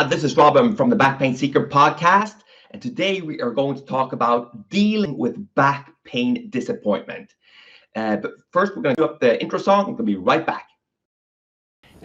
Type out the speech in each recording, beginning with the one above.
This is Robin from the Back Pain Secret podcast, and today we are going to talk about dealing with back pain disappointment. But first, we're going to do up the intro song. We're going to be right back.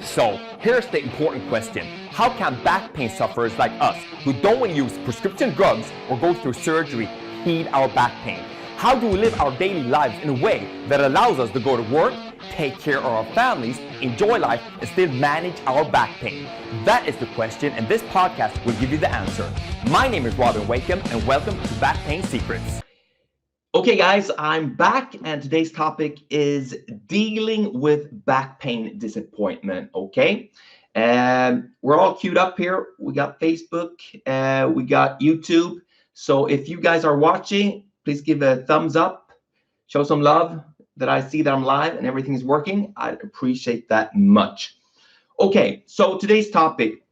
So, here's the important question. How can back pain sufferers like us, who don't want to use prescription drugs or go through surgery, heal our back pain? How do we live our daily lives in a way that allows us to go to work, take care of our families, enjoy life, and still manage our back pain? That is the question, and this podcast will give you the answer. My name is Robin Wakeham, and welcome to Back Pain Secrets. Okay, guys, I'm back, and today's topic is dealing with back pain disappointment. Okay, we're all queued up here. We got Facebook, we got YouTube. So if you guys are watching, please give a thumbs up, show some love that I see that I'm live and everything is working. I'd appreciate that much. Okay, so today's topic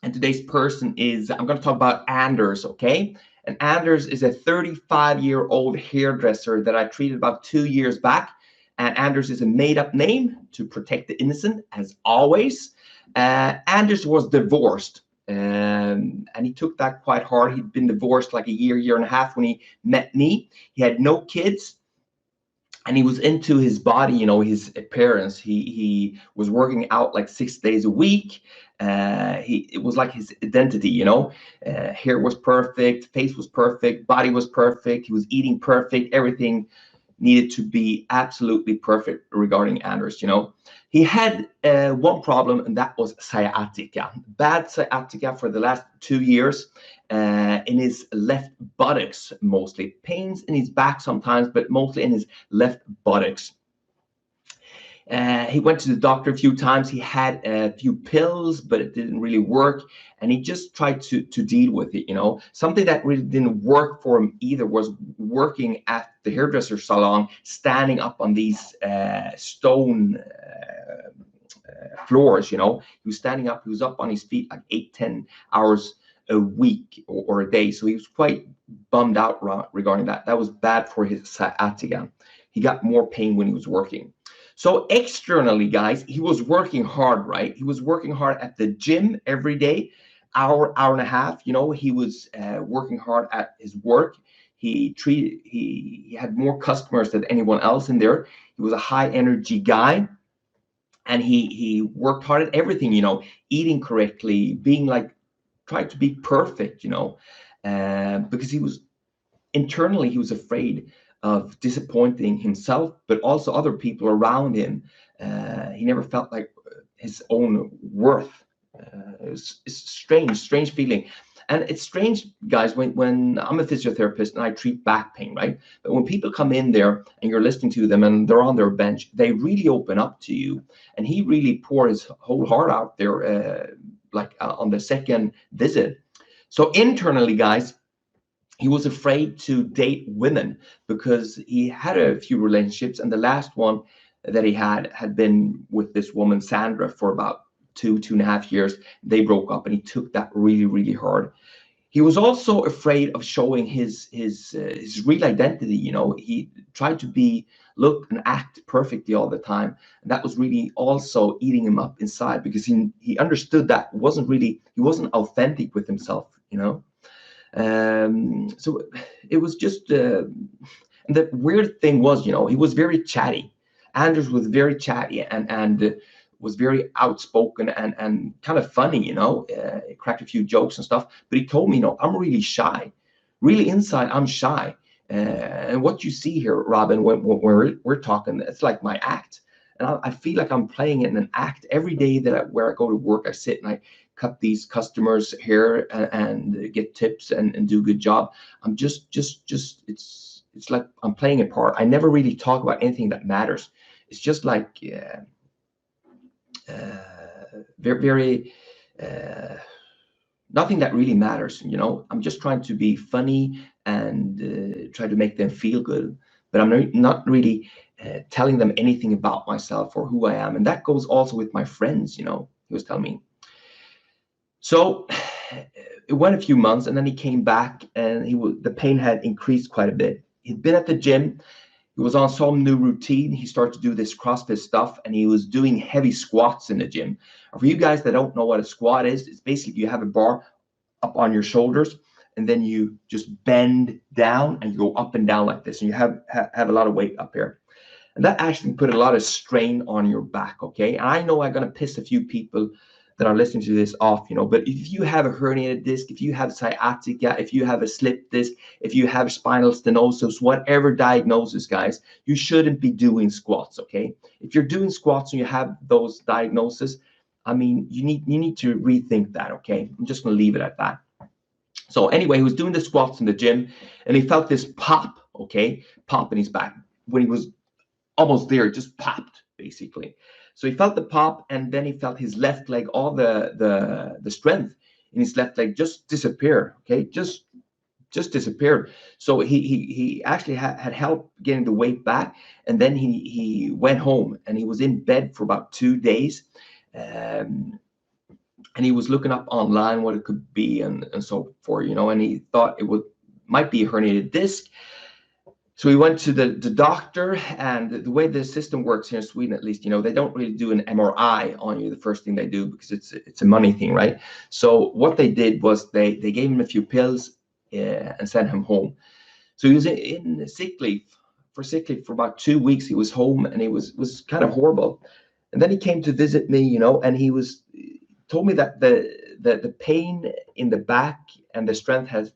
and today's person is, I'm going to talk about Anders, okay? And Anders is a 35-year-old hairdresser that I treated about 2 years back. And Anders is a made-up name to protect the innocent, as always. Anders was divorced. And he took that quite hard. He'd been divorced like a year and a half when he met me. He had no kids, and he was into his body, you know, his appearance. He was working out like 6 days a week. It was like his identity, you know. Hair was perfect, face was perfect, body was perfect. He was eating perfect. Everything needed to be absolutely perfect regarding Anders, you know. He had one problem, and that was sciatica. Bad sciatica for the last 2 years in his left buttocks, mostly. Pains in his back sometimes, but mostly in his left buttocks. He went to the doctor a few times. He had a few pills, but it didn't really work. And he just tried to deal with it, you know. Something that really didn't work for him either was working at the hairdresser salon, standing up on these stone floors, you know. He was standing up. He was up on his feet like 8-10 hours a week or a day. So he was quite bummed out regarding that. That was bad for his sciatica. He got more pain when he was working. So externally, guys, he was working hard, right? He was working hard at the gym every day, hour and a half. You know, he was working hard at his work. He had more customers than anyone else in there. He was a high energy guy, and he worked hard at everything, you know, eating correctly, being like, tried to be perfect, you know, because he was internally, he was afraid of disappointing himself, but also other people around him. He never felt like his own worth. It's strange feeling. And it's strange, guys, when I'm a physiotherapist and I treat back pain, right? But when people come in there and you're listening to them and they're on their bench, they really open up to you. And he really poured his whole heart out there, on the second visit. So internally, guys, he was afraid to date women because he had a few relationships, and the last one that he had been with this woman, Sandra, for about 2.5 years. They broke up, and he took that really hard. He was also afraid of showing his real identity. You know, he tried to look and act perfectly all the time. And that was really also eating him up inside, because he understood that he wasn't authentic with himself, you know. So it was just, and the weird thing was, you know, he was very chatty. Anders was very chatty and was very outspoken and kind of funny, you know. He cracked a few jokes and stuff, but he told me, you know, I'm really shy. Really inside, I'm shy. And what you see here, Robin, when we're talking, it's like my act. And I feel like I'm playing in an act every day where I go to work. I sit and I cut these customers' hair and get tips and do a good job. I'm just it's like I'm playing a part. I never really talk about anything that matters. It's just like very nothing that really matters, you know. I'm just trying to be funny and try to make them feel good, but I'm not really telling them anything about myself or who I am. And that goes also with my friends, you know. He was telling me. So it went a few months, and then he came back, and the pain had increased quite a bit. He'd been at the gym. He was on some new routine. He started to do this CrossFit stuff, and he was doing heavy squats in the gym. And for you guys that don't know what a squat is, it's basically you have a bar up on your shoulders, and then you just bend down and you go up and down like this, and you have a lot of weight up here. And that actually put a lot of strain on your back, okay? And I know I'm going to piss a few people that are listening to this off, but if you have a herniated disc, if you have sciatica, if you have a slip disc, if you have spinal stenosis, whatever diagnosis, guys, you shouldn't be doing squats, okay? If you're doing squats and you have those diagnoses, I mean, you need to rethink that, okay? I'm just going to leave it at that. So anyway, he was doing the squats in the gym, and he felt this pop, okay? Pop in his back. When he was almost there, it just popped, basically. So he felt the pop, and then he felt his left leg, all the strength in his left leg just disappear, okay? Just disappeared. So he actually had help getting the weight back, and then he went home, and he was in bed for about 2 days. And he was looking up online what it could be and so forth, and he thought might be a herniated disc. So we went to the doctor, and the way the system works here in Sweden, at least, they don't really do an MRI on you the first thing they do, because it's a money thing, right? So what they did was they gave him a few pills and sent him home. So he was in sick leave for about 2 weeks. He was home, and it was kind of horrible. And then he came to visit me, and he told me that the pain in the back and the strength has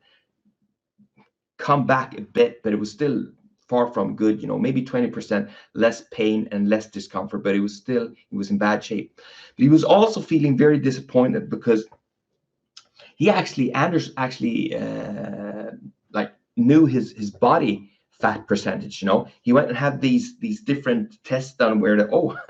come back a bit, but it was still far from good, maybe 20% less pain and less discomfort, but he was in bad shape. But he was also feeling very disappointed because Anders actually like knew his body fat percentage. He went and had these different tests done where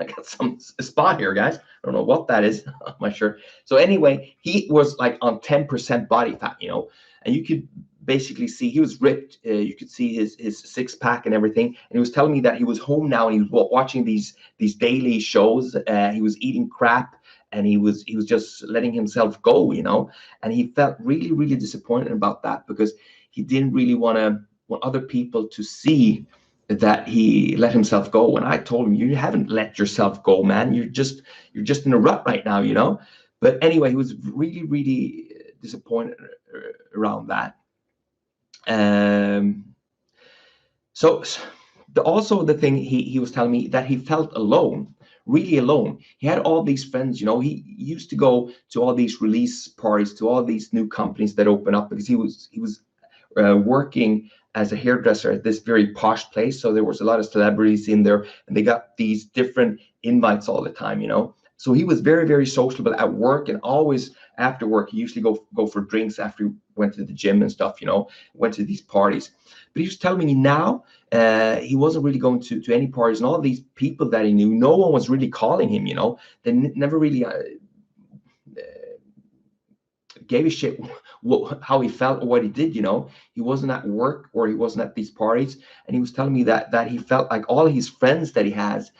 I got a spot here, guys. I don't know what that is on my shirt. So anyway, he was like on 10% body fat, and you could basically see he was ripped. You could see his six-pack and everything. And he was telling me that he was home now, and he was watching these daily shows. He was eating crap, and he was just letting himself go, and he felt really, really disappointed about that, because he didn't really want other people to see that he let himself go. And I told him, you haven't let yourself go, man. You're just in a rut right now, But anyway, he was really, really disappointed around that. So also the thing he was telling me that he felt alone, really alone. He had all these friends, he used to go to all these release parties, to all these new companies that open up, because he was working as a hairdresser at this very posh place. So there was a lot of celebrities in there, and they got these different invites all the time, So he was very, very sociable at work, and always after work, he usually go for drinks after he went to the gym and stuff, went to these parties. But he was telling me now he wasn't really going to any parties, and all these people that he knew, no one was really calling him, They never really gave a shit how he felt or what he did, He wasn't at work, or he wasn't at these parties. And he was telling me that he felt like all his friends that he had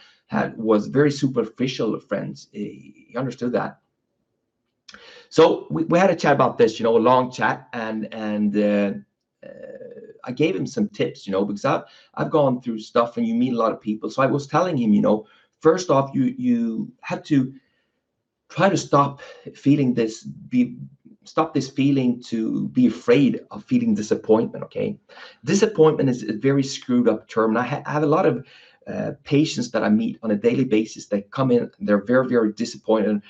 was very superficial friends. He understood that. So we had a chat about this, a long chat, and I gave him some tips, because I've gone through stuff, and you meet a lot of people. So I was telling him, first off, you have to try to stop feeling this feeling to be afraid of feeling disappointment. Okay, disappointment is a very screwed up term, and I have a lot of patients that I meet on a daily basis that come in, they're very, very disappointed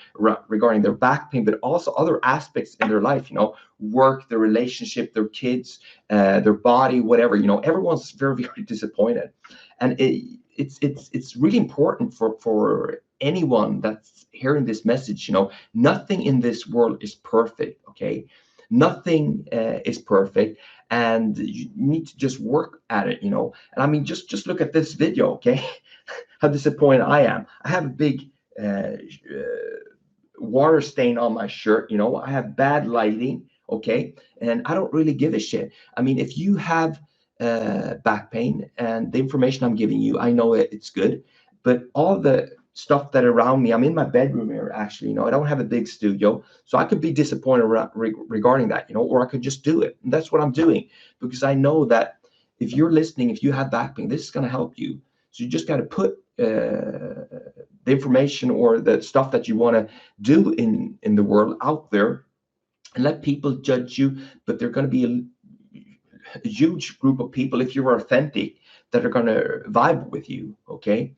regarding their back pain, but also other aspects in their life, work, their relationship, their kids, their body, whatever, everyone's very, very disappointed. And it's really important for anyone that's hearing this message, nothing in this world is perfect, okay? Nothing is perfect, and you need to just work at it, And I mean, just look at this video, okay? How disappointed I am. I have a big water stain on my shirt, I have bad lighting, okay? And I don't really give a shit. I mean, if you have back pain, and the information I'm giving you, I know it's good, but all the stuff that around me, I'm in my bedroom here, actually, I don't have a big studio, so I could be disappointed regarding that, or I could just do it. And that's what I'm doing, because I know that if you're listening, if you have back pain, this is going to help you. So you just got to put the information or the stuff that you want to do in the world out there, and let people judge you. But they're going to be a huge group of people, if you're authentic, that are going to vibe with you. Okay,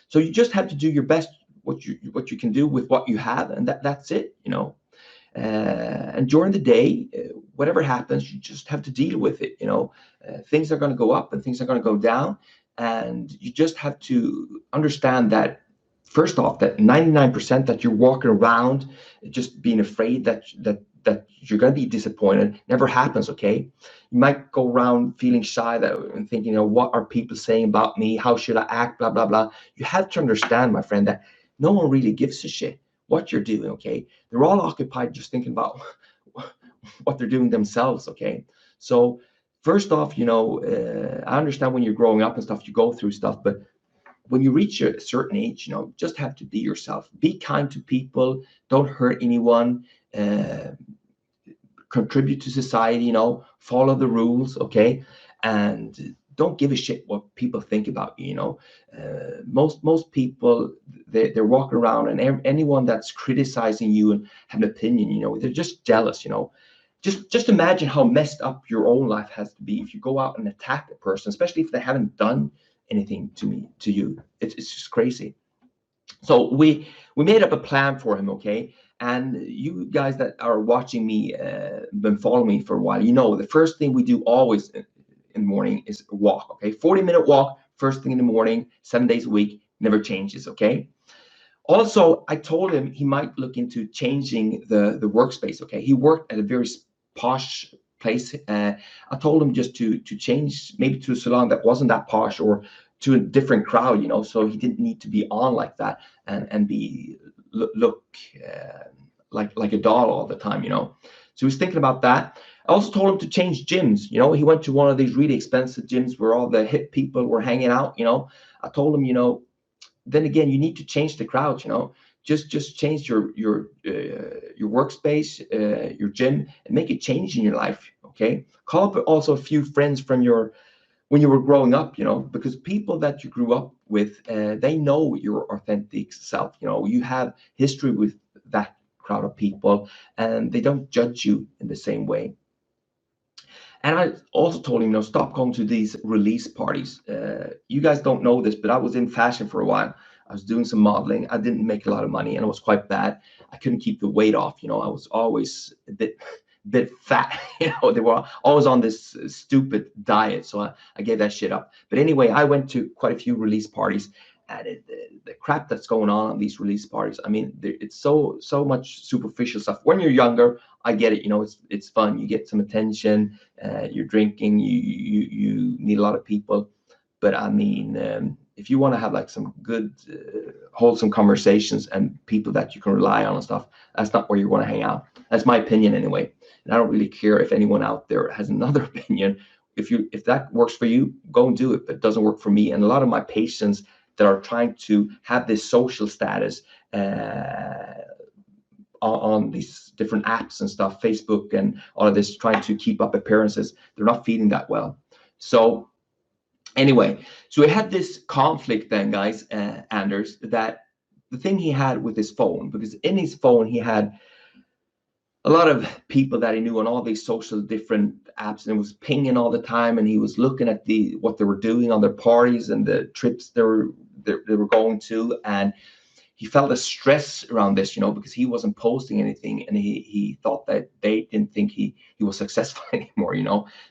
so you just have to do your best, what you can do with what you have, and that's it. And during the day, whatever happens, you just have to deal with it. Things are going to go up and things are going to go down, and you just have to understand that, first off, that 99% that you're walking around just being afraid that you're going to be disappointed never happens. Okay, you might go around feeling shy and thinking, what are people saying about me? How should I act? Blah blah blah. You have to understand, my friend, that no one really gives a shit what you're doing. Okay, they're all occupied just thinking about what they're doing themselves. Okay, so first off, I understand when you're growing up and stuff, you go through stuff, but when you reach a certain age, just have to be yourself. Be kind to people. Don't hurt anyone. Contribute to society. Follow the rules. Okay, and don't give a shit what people think about you. Most people, they're walking around, and anyone that's criticizing you and have an opinion, they're just jealous. Just imagine how messed up your own life has to be if you go out and attack a person, especially if they haven't done anything to you. It's just crazy. So we made up a plan for him. Okay, and you guys that are watching me, been following me for a while, the first thing we do always in the morning is a walk. Okay, 40-minute walk first thing in the morning, 7 days a week, never changes. Okay, also I told him he might look into changing the workspace. Okay, he worked at a very posh place. I told him just to change, maybe to a salon that wasn't that posh, or to a different crowd, so he didn't need to be on like that and be look like a doll all the time. So he was thinking about that. I also told him to change gyms. He went to one of these really expensive gyms where all the hip people were hanging out. I told him, then again, you need to change the crowd. Just change your workspace, your gym, and make a change in your life. Okay, call up also a few friends from when you were growing up, because people that you grew up with, they know your authentic self. You have history with that crowd of people, and they don't judge you in the same way. And I also told him, stop going to these release parties. You guys don't know this, but I was in fashion for a while. I was doing some modeling. I didn't make a lot of money, and it was quite bad. I couldn't keep the weight off. I was always a bit fat. They were always on this stupid diet, so I gave that shit up. But anyway, I went to quite a few release parties, and the crap that's going on these release parties, I mean, it's so much superficial stuff. When you're younger, I get it. It's fun. You get some attention. You're drinking. You meet a lot of people. But I mean, if you want to have like some good, wholesome conversations and people that you can rely on and stuff, that's not where you want to hang out. That's my opinion anyway. And I don't really care if anyone out there has another opinion. If that works for you, go and do it. But it doesn't work for me. And a lot of my patients that are trying to have this social status on these different apps and stuff, Facebook and all of this, trying to keep up appearances, they're not feeling that well. So anyway, so we had this conflict then, guys, Anders, that the thing he had with his phone, because in his phone he had a lot of people that he knew on all these social different apps, and it was pinging all the time, and he was looking at what they were doing on their parties and the trips they were going to, and he felt a stress around this, because he wasn't posting anything, and he thought that they didn't think he was successful anymore.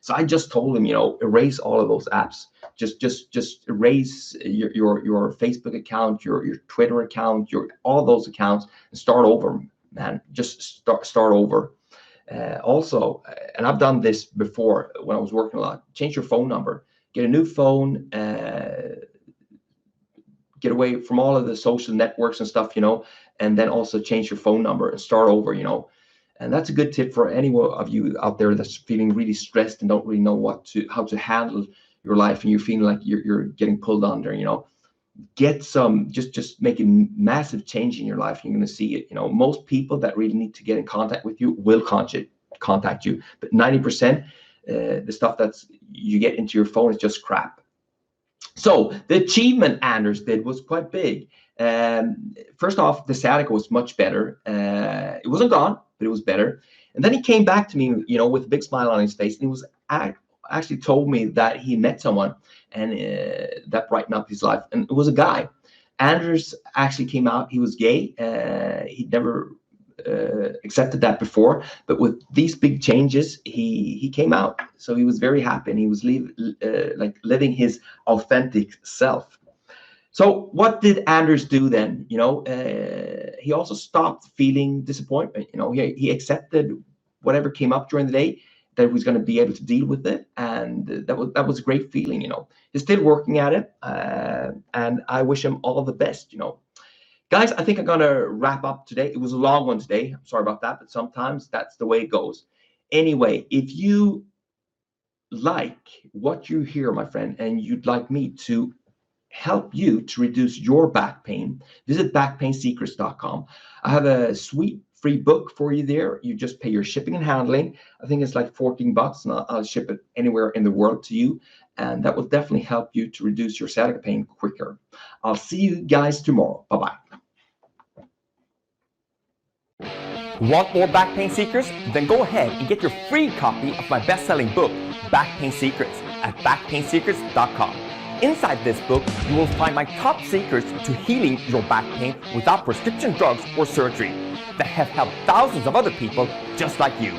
So I just told him, erase all of those apps. Just erase your Facebook account, your Twitter account, all those accounts, and start over, man. Just start over. Also, and I've done this before when I was working a lot, change your phone number, get a new phone, get away from all of the social networks and stuff, and then also change your phone number and start over, and that's a good tip for any of you out there that's feeling really stressed and don't really know how to handle your life, and you're feeling like you're getting pulled under. Get some, just make a massive change in your life. You're going to see it. Most people that really need to get in contact with you will contact you, but 90%, the stuff that's you get into your phone is just crap. So the achievement Anders did was quite big. First off, the sciatica was much better. It wasn't gone, but it was better. And then he came back to me, you know, with a big smile on his face, and he was actually told me that he met someone and that brightened up his life, and it was a guy. Anders actually came out. He was gay. He'd never accepted that before, but with these big changes, he came out. So he was very happy, and he was living his authentic self. So what did Anders do then? You know, he also stopped feeling disappointment. You know, he accepted whatever came up during the day, that he was going to be able to deal with it, and that was a great feeling. You know, he's still working at it, and I wish him all the best. You know, guys, I think I'm gonna wrap up today. It was a long one today. I'm sorry about that, but sometimes that's the way it goes. Anyway, if you like what you hear, my friend, and you'd like me to help you to reduce your back pain, visit backpainsecrets.com. I have a sweet free book for you there. You just pay your shipping and handling. I think it's like $14, and I'll ship it anywhere in the world to you. And that will definitely help you to reduce your sciatica pain quicker. I'll see you guys tomorrow. Bye-bye. Want more back pain secrets? Then go ahead and get your free copy of my best-selling book, Back Pain Secrets, at backpainsecrets.com. Inside this book, you will find my top secrets to healing your back pain without prescription drugs or surgery that have helped thousands of other people just like you.